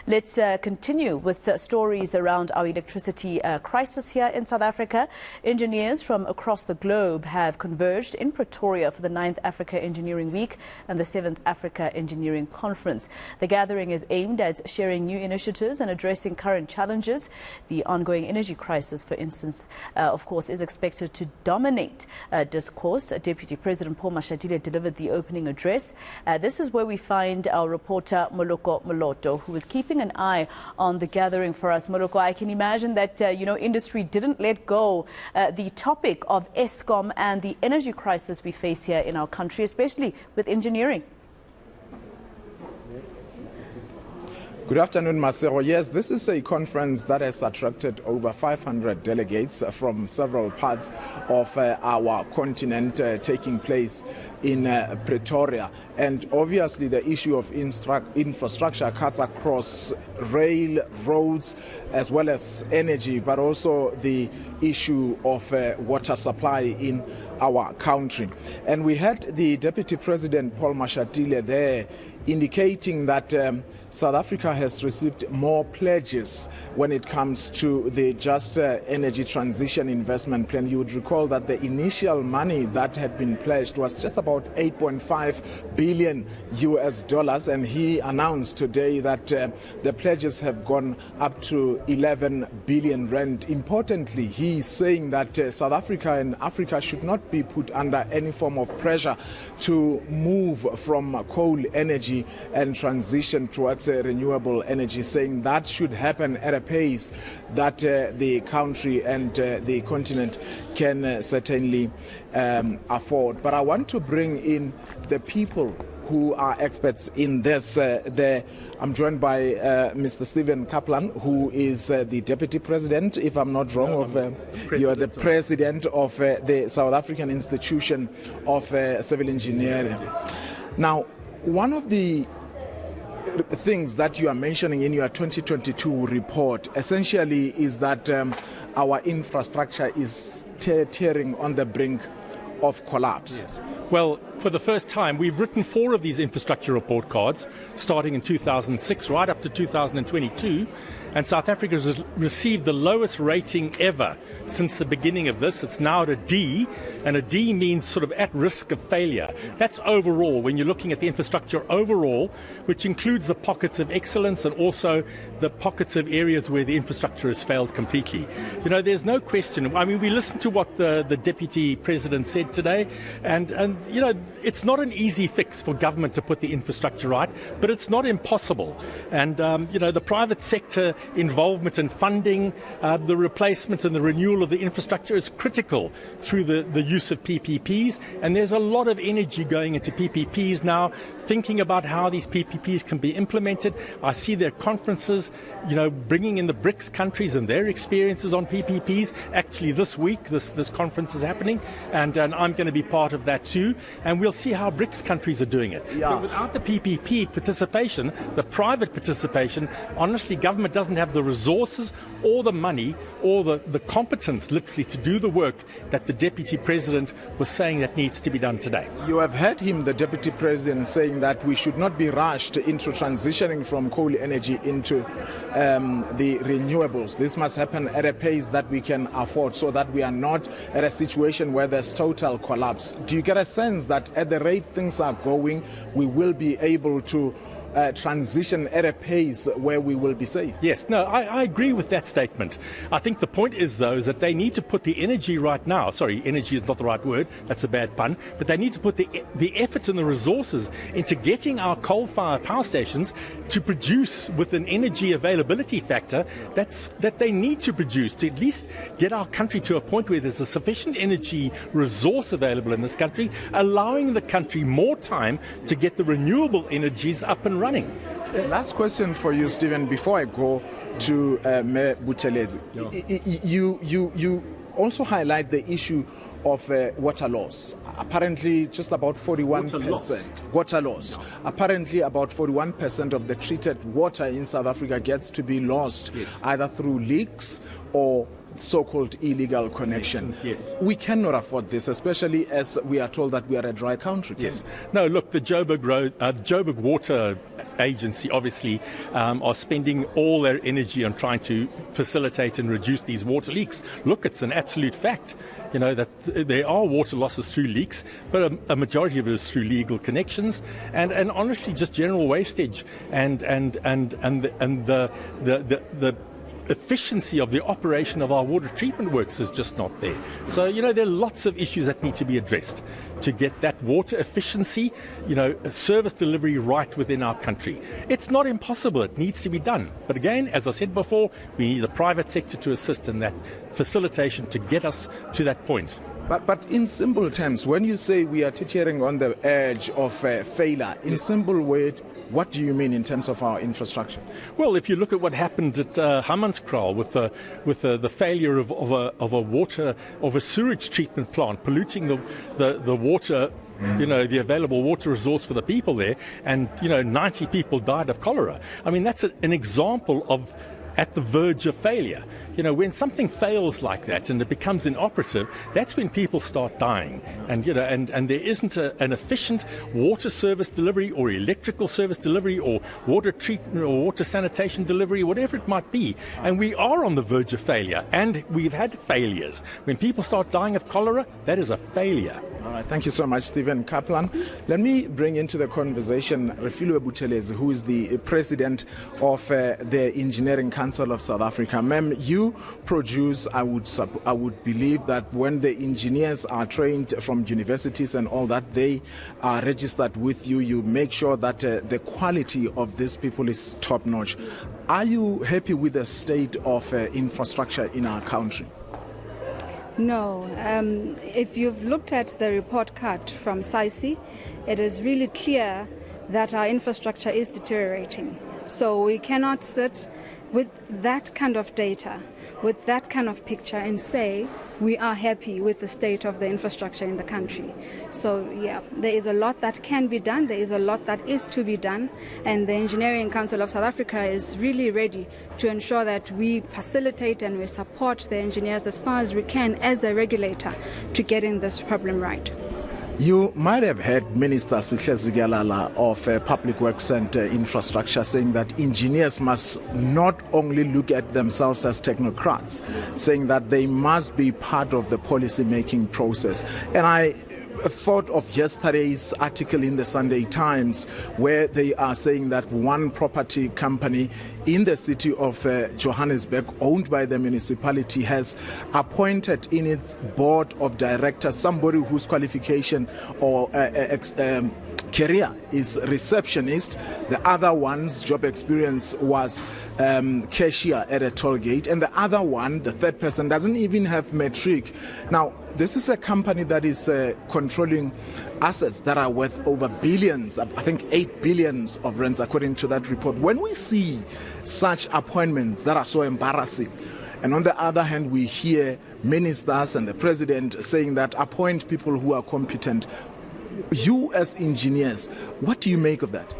Let's continue with stories around our electricity crisis here in South Africa. Engineers from across the globe have converged in Pretoria for the 9th Africa Engineering Week and the 7th Africa Engineering Conference. The gathering is aimed at sharing new initiatives and addressing current challenges. The ongoing energy crisis, for instance, of course, is expected to dominate discourse. Deputy President Paul Mashatile delivered the opening address. This is where we find our reporter Moloko Moloto, who is keeping an eye on the gathering for us. Moloko, I can imagine that, industry didn't let go the topic of Eskom and the energy crisis we face here in our country, especially with engineering. Good afternoon, Marcelo. Yes, this is a conference that has attracted over 500 delegates from several parts of our continent, taking place in Pretoria. And obviously the issue of infrastructure cuts across rail, roads, as well as energy, but also the issue of water supply in our country. And we had the Deputy President Paul Mashatile there indicating that South Africa has received more pledges when it comes to the Just Energy Transition Investment Plan. You would recall that the initial money that had been pledged was just about $8.5 billion US, and he announced today that the pledges have gone up to 11 billion rand. Importantly, he's saying that South Africa and Africa should not be put under any form of pressure to move from coal energy and transition towards renewable energy, saying that should happen at a pace that the country and the continent can certainly afford. But I want to bring in the people who are experts in this. I'm joined by Mr. Stephen Kaplan, who is the Deputy President, if I'm not wrong, you're the President of the South African Institution of Civil Engineering. Now, one of the things that you are mentioning in your 2022 report essentially is that our infrastructure is teetering on the brink of collapse. Yes. Well, for the first time, we've written 4 of these infrastructure report cards, starting in 2006 right up to 2022, and South Africa has received the lowest rating ever since the beginning of this. It's now at a D, and a D means sort of at risk of failure. That's overall, when you're looking at the infrastructure overall, which includes the pockets of excellence and also the pockets of areas where the infrastructure has failed completely. There's no question. I mean, we listened to what the Deputy President said today, and it's not an easy fix for government to put the infrastructure right, but it's not impossible. And, the private sector involvement and funding, the replacement and the renewal of the infrastructure is critical through the use of PPPs. And there's a lot of energy going into PPPs now, thinking about how these PPPs can be implemented. I see their conferences, bringing in the BRICS countries and their experiences on PPPs. Actually, this week, this conference is happening, and I'm going to be part of that too. And we'll see how BRICS countries are doing it. Yeah. But without the PPP participation, the private participation, honestly, government doesn't have the resources or the money or the competence, literally, to do the work that the Deputy President was saying that needs to be done today. You have heard him, the Deputy President, saying that we should not be rushed into transitioning from coal energy into the renewables. This must happen at a pace that we can afford, so that we are not at a situation where there's total collapse. Do you get a sense that at the rate things are going, we will be able to transition at a pace where we will be safe? Yes, no, I agree with that statement. I think the point is, though, is that they need to put the energy right now. Sorry, energy is not the right word. That's a bad pun. But they need to put the effort and the resources into getting our coal-fired power stations to produce with an energy availability factor that they need to produce, to at least get our country to a point where there's a sufficient energy resource available in this country, allowing the country more time to get the renewable energies up and running. Last question for you, Stephen, before I go to Mayor Buthelezi. You also highlight the issue of water loss. Apparently, just about 41%. Water loss. Apparently, about 41% of the treated water in South Africa gets to be lost, either through leaks or so-called illegal connection. Yes. We cannot afford this, especially as we are told that we are a dry country. Yes. No, look, the Joburg Water Agency obviously are spending all their energy on trying to facilitate and reduce these water leaks. Look, it's an absolute fact, that there are water losses through leaks, but a majority of it is through legal connections and honestly just general wastage and the efficiency of the operation of our water treatment works is just not there. So, there are lots of issues that need to be addressed to get that water efficiency, service delivery right within our country. It's not impossible. It needs to be done. But again, as I said before, we need the private sector to assist in that facilitation to get us to that point. But in simple terms, when you say we are teetering on the edge of failure, in simple words, what do you mean in terms of our infrastructure? Well, if you look at what happened at Hammanskraal with the failure of a sewage treatment plant polluting the water, the available water resource for the people there, and 90 people died of cholera. I mean, that's an example of at the verge of failure. When something fails like that and it becomes inoperative, that's when people start dying. And and there isn't an efficient water service delivery or electrical service delivery or water treatment or water sanitation delivery, whatever it might be. And we are on the verge of failure, and we've had failures. When people start dying of cholera, that is a failure. All right, thank you so much, Stephen Kaplan. Let me bring into the conversation Refilwe Buthelezi, who is the president of the Engineering Council of South Africa. Ma'am, you produce, I would believe that when the engineers are trained from universities and all that, they are registered with you. You make sure that the quality of these people is top notch. Are you happy with the state of infrastructure in our country? No. If you've looked at the report card from SAICI, it is really clear that our infrastructure is deteriorating. So we cannot sit with that kind of data, with that kind of picture and say we are happy with the state of the infrastructure in the country. So yeah, there is a lot that can be done, there is a lot that is to be done, and the Engineering Council of South Africa is really ready to ensure that we facilitate and we support the engineers as far as we can as a regulator to getting this problem right. You might have heard Minister Sihle Zikalala of Public Works and Infrastructure saying that engineers must not only look at themselves as technocrats, saying that they must be part of the policy-making process. And I thought of yesterday's article in the Sunday Times where they are saying that one property company in the city of Johannesburg, owned by the municipality, has appointed in its board of directors somebody whose qualification or career is receptionist. The other one's job experience was cashier at a toll gate, and the other one, the third person, doesn't even have matric. Now, this is a company that is controlling assets that are worth over billions, I think 8 billion of rands, according to that report. When we see such appointments that are so embarrassing, and on the other hand, we hear ministers and the president saying that appoint people who are competent, you as engineers, what do you make of that?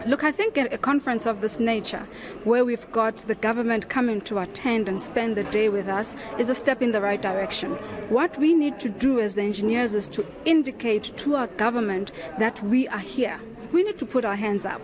Look, I think a conference of this nature, where we've got the government coming to attend and spend the day with us, is a step in the right direction. What we need to do as the engineers is to indicate to our government that we are here. We need to put our hands up.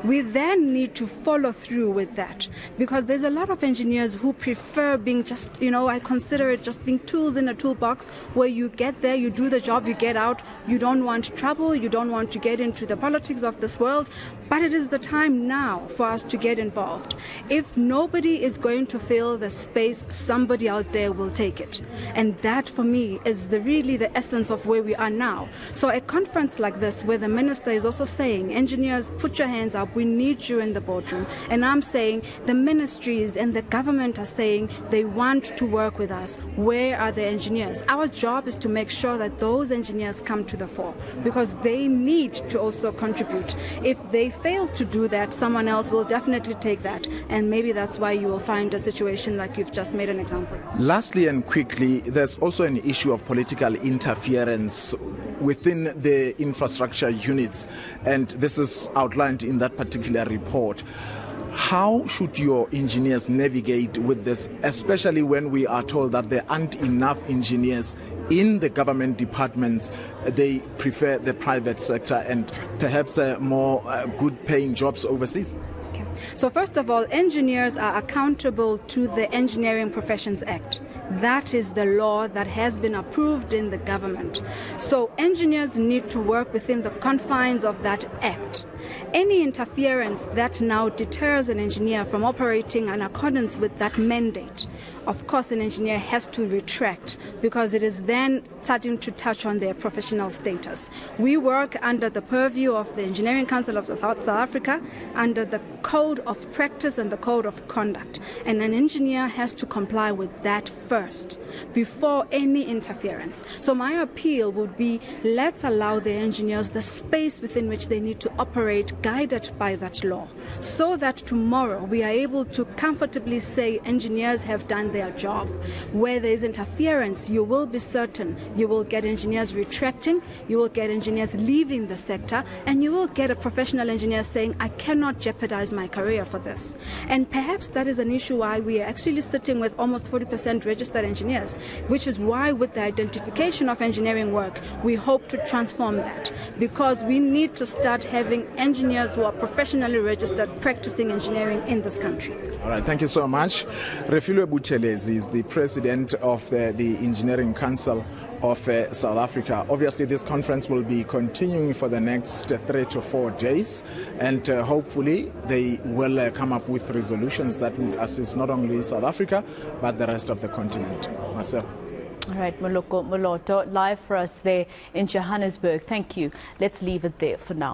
We then need to follow through with that, because there's a lot of engineers who prefer being just, I consider it just being tools in a toolbox, where you get there, you do the job, you get out, you don't want trouble, you don't want to get into the politics of this world. But it is the time now for us to get involved. If nobody is going to fill the space, somebody out there will take it. And that, for me, is really the essence of where we are now. So a conference like this, where the minister is also saying, engineers, put your hands up, we need you in the boardroom. And I'm saying the ministries and the government are saying they want to work with us. Where are the engineers? Our job is to make sure that those engineers come to the fore, because they need to also contribute. If they fail to do that, someone else will definitely take that. And maybe that's why you will find a situation like you've just made an example. Lastly and quickly, there's also an issue of political interference within the infrastructure units, and this is outlined in that particular report. How should your engineers navigate with this, especially when we are told that there aren't enough engineers in the government departments? They prefer the private sector and perhaps more good-paying jobs overseas? Okay. So first of all, engineers are accountable to the Engineering Professions Act. That is the law that has been approved in the government. So engineers need to work within the confines of that act. Any interference that now deters an engineer from operating in accordance with that mandate, of course an engineer has to retract, because it is then starting to touch on their professional status. We work under the purview of the Engineering Council of South Africa, under the Code of Practice and the Code of Conduct. And an engineer has to comply with that first, before any interference. So my appeal would be, let's allow the engineers the space within which they need to operate, guided by that law, so that tomorrow we are able to comfortably say engineers have done their job. Where there is interference, you will be certain you will get engineers retracting, you will get engineers leaving the sector, and you will get a professional engineer saying, I cannot jeopardize my career for this. And perhaps that is an issue why we are actually sitting with almost 40% registered engineers, which is why with the identification of engineering work, we hope to transform that, because we need to start having engineers who are professionally registered practicing engineering in this country. All right, thank you so much. Refilwe Buthelezi is the president of the Engineering Council of South Africa. Obviously, this conference will be continuing for the next 3 to 4 days, and hopefully they will come up with resolutions that would assist not only South Africa, but the rest of the continent. Marcel. All right, Moloko Moloto, live for us there in Johannesburg. Thank you. Let's leave it there for now.